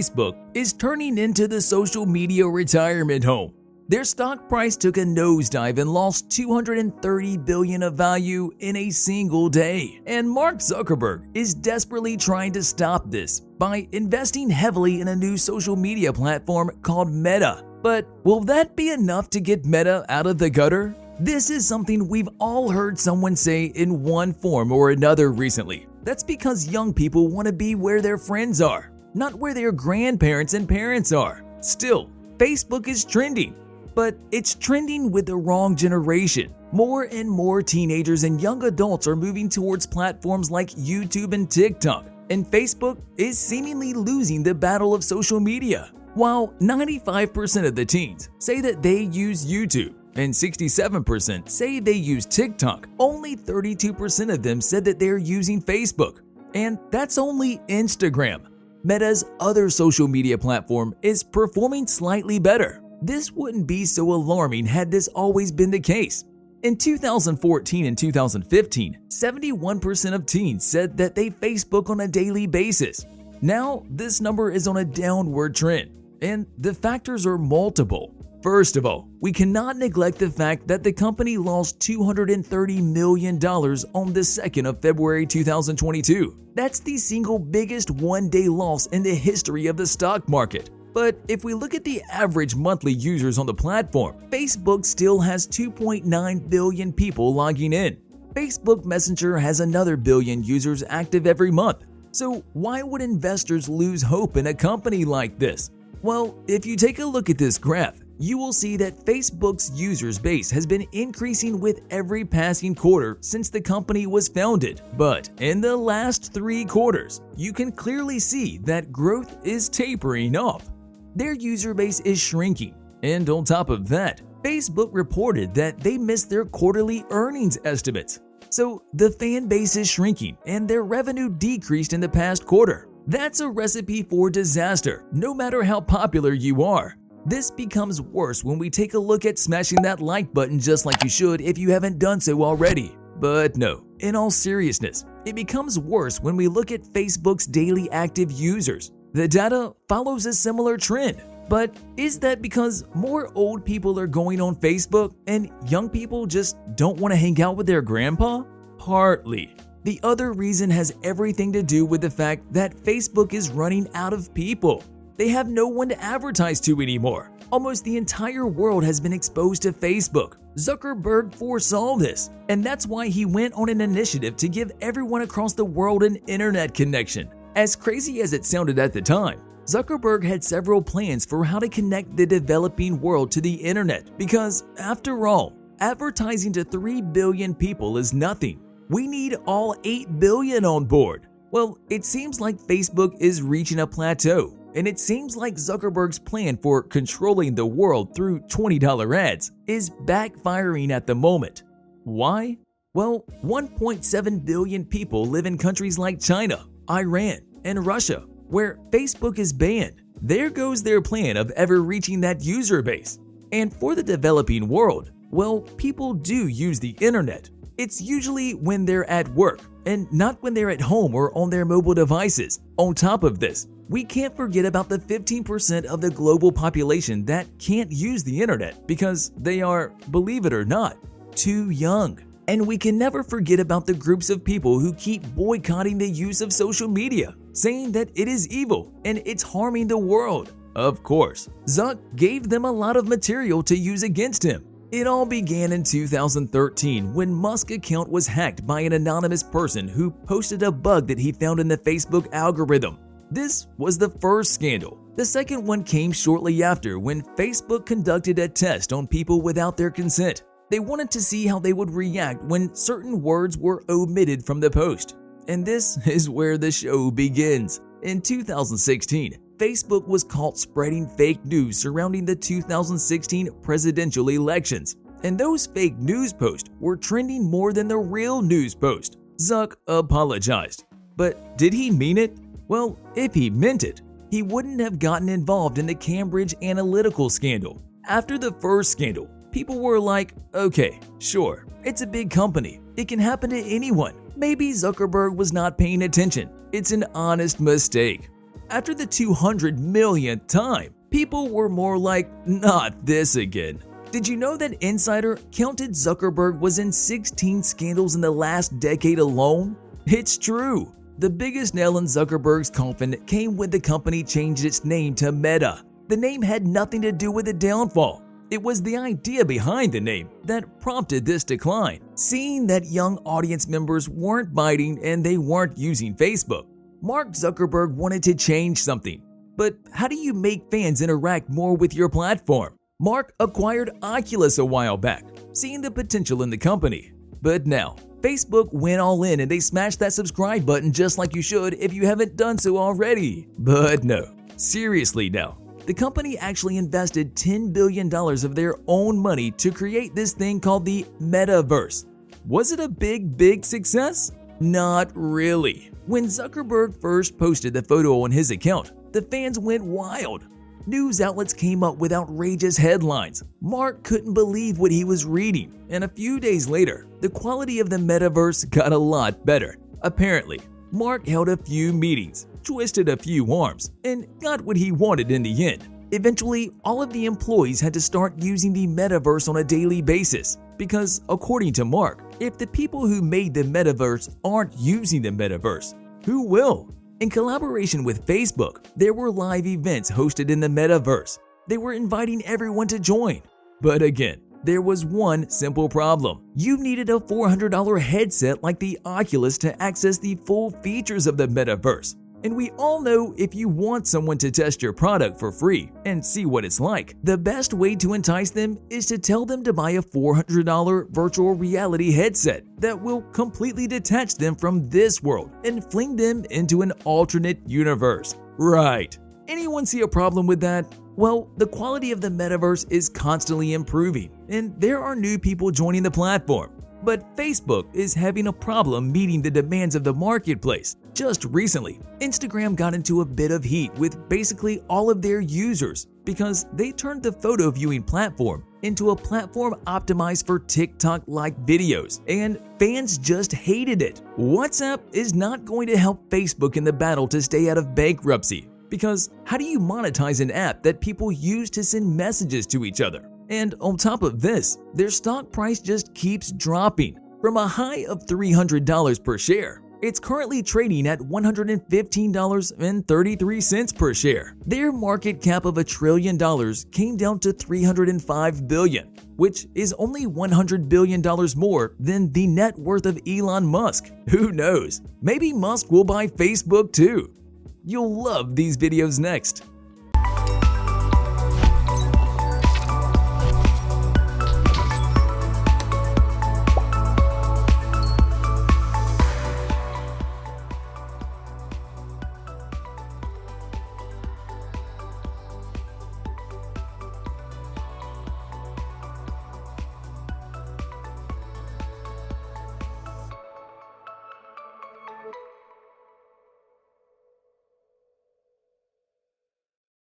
Facebook is turning into the social media retirement home. Their stock price took a nosedive and lost $230 billion of value in a single day. And Mark Zuckerberg is desperately trying to stop this by investing heavily in a new social media platform called Meta. But will that be enough to get Meta out of the gutter? This is something we've all heard someone say in one form or another recently. That's because young people want to be where their friends are, not where their grandparents and parents are. Still, Facebook is trending, but it's trending with the wrong generation. More and more teenagers and young adults are moving towards platforms like YouTube and TikTok, and Facebook is seemingly losing the battle of social media. While 95% of the teens say that they use YouTube, and 67% say they use TikTok, only 32% of them said that they're using Facebook. And that's only Instagram. Meta's other social media platform is performing slightly better. This wouldn't be so alarming had this always been the case. In 2014 and 2015, 71% of teens said that they Facebook on a daily basis. Now, this number is on a downward trend, and the factors are multiple. First of all, we cannot neglect the fact that the company lost $230 million on the 2nd of February 2022. That's the single biggest one-day loss in the history of the stock market. But if we look at the average monthly users on the platform, Facebook still has 2.9 billion people logging in. Facebook Messenger has another billion users active every month. So why would investors lose hope in a company like this? Well, if you take a look at this graph, you will see that Facebook's users base has been increasing with every passing quarter since the company was founded. But in the last 3 quarters, you can clearly see that growth is tapering off. Their user base is shrinking. And on top of that, Facebook reported that they missed their quarterly earnings estimates. So the fan base is shrinking and their revenue decreased in the past quarter. That's a recipe for disaster, no matter how popular you are. This becomes worse when we take a look at smashing that like button just like you should if you haven't done so already. But no, in all seriousness, it becomes worse when we look at Facebook's daily active users. The data follows a similar trend. But is that because more old people are going on Facebook and young people just don't want to hang out with their grandpa? Partly. The other reason has everything to do with the fact that Facebook is running out of people. They have no one to advertise to anymore. Almost the entire world has been exposed to Facebook. Zuckerberg foresaw this, and that's why he went on an initiative to give everyone across the world an internet connection. As crazy as it sounded at the time, Zuckerberg had several plans for how to connect the developing world to the internet because, after all, advertising to 3 billion people is nothing. We need all 8 billion on board. Well, it seems like Facebook is reaching a plateau. And it seems like Zuckerberg's plan for controlling the world through $20 ads is backfiring at the moment. Why? Well, 1.7 billion people live in countries like China, Iran, and Russia, where Facebook is banned. There goes their plan of ever reaching that user base. And for the developing world, well, people do use the internet. It's usually when they're at work and not when they're at home or on their mobile devices. On top of this, we can't forget about the 15% of the global population that can't use the internet because they are, believe it or not, too young. And we can never forget about the groups of people who keep boycotting the use of social media, saying that it is evil and it's harming the world. Of course, Zuck gave them a lot of material to use against him. It all began in 2013 when Musk's account was hacked by an anonymous person who posted a bug that he found in the Facebook algorithm. This was the first scandal. The second one came shortly after when Facebook conducted a test on people without their consent. They wanted to see how they would react when certain words were omitted from the post. And this is where the show begins. In 2016, Facebook was caught spreading fake news surrounding the 2016 presidential elections. And those fake news posts were trending more than the real news post. Zuck apologized. But did he mean it? Well, if he meant it, he wouldn't have gotten involved in the Cambridge Analytica scandal. After the first scandal, people were like, okay, sure, it's a big company. It can happen to anyone. Maybe Zuckerberg was not paying attention. It's an honest mistake. after the 200 millionth time, people were more like, not this again. Did you know that Insider counted Zuckerberg was in 16 scandals in the last decade alone? It's true. The biggest nail in Zuckerberg's coffin came when the company changed its name to Meta. The name had nothing to do with the downfall. It was the idea behind the name that prompted this decline, seeing that young audience members weren't biting and they weren't using Facebook. Mark Zuckerberg wanted to change something. But how do you make fans interact more with your platform? Mark acquired Oculus a while back, seeing the potential in the company. But now, Facebook went all in and they smashed that subscribe button just like you should if you haven't done so already. But no, seriously now. The company actually invested $10 billion of their own money to create this thing called the Metaverse. Was it a big success? Not really. When Zuckerberg first posted the photo on his account, the fans went wild. News outlets came up with outrageous headlines. Mark couldn't believe what he was reading, and a few days later, the quality of the metaverse got a lot better. Apparently, Mark held a few meetings, twisted a few arms, and got what he wanted in the end. Eventually, all of the employees had to start using the metaverse on a daily basis because, according to Mark, if the people who made the metaverse aren't using the metaverse, who will? In collaboration with Facebook, there were live events hosted in the metaverse. They were inviting everyone to join. But again, there was one simple problem. You needed a $400 headset like the Oculus to access the full features of the metaverse. And we all know if you want someone to test your product for free and see what it's like, the best way to entice them is to tell them to buy a $400 virtual reality headset that will completely detach them from this world and fling them into an alternate universe. Right. Anyone see a problem with that? Well, the quality of the metaverse is constantly improving, and there are new people joining the platform. But Facebook is having a problem meeting the demands of the marketplace. Just recently, Instagram got into a bit of heat with basically all of their users because they turned the photo viewing platform into a platform optimized for TikTok-like videos, and fans just hated it. WhatsApp is not going to help Facebook in the battle to stay out of bankruptcy, because how do you monetize an app that people use to send messages to each other? And on top of this, their stock price just keeps dropping. From a high of $300 per share, it's currently trading at $115.33 per share. Their market cap of $1 trillion came down to $305 billion, which is only $100 billion more than the net worth of Elon Musk. Who knows? Maybe Musk will buy Facebook too. You'll love these videos next.